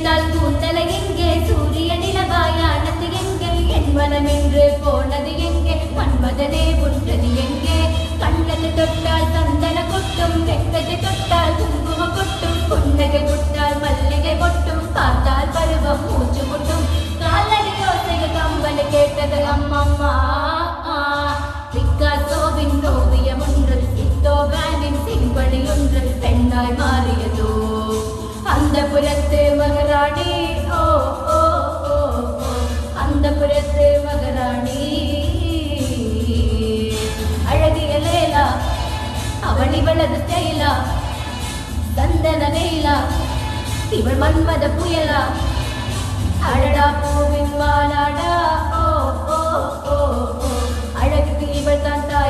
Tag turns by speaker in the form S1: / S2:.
S1: எடுத்தால் கூந்தலை எங்கே, சூரிய நிலவாயானது எங்கே, என் மனம் என்று போனது எங்கே, மன்மதனே உன்றது எங்கே. கண்ணது தொட்டால் சந்தன கொட்டும், வெட்டது தொட்டால் குங்கும கொட்டும், புன்னகை கொட்டால் மல்லிகை கொட்டும், பார்த்தால் பருவம் மூச்சு முட்டும். காலடி யோசையில் கம்பளி கேட்டது அம்மம்மா. பிக்காசோவின் ஓவியம் ஒன்று, இத்தோவானின் சிம்படி ஒன்று பெண்ணாய் மாறியதோ. அந்த புறத்து மகராணி, ஓ ஓ ஓ ஓ, அந்த புறத்து மகராணி. அழகிய லேலா அவள் இவளது ஸ்டைலா, சந்தன வேலா இவள் மன்மத புயலா. அழடா பூவின் வாலாடா, ஓ ஓ ஓ ஓ, அழகுக்கு இவள் தான் தாய்.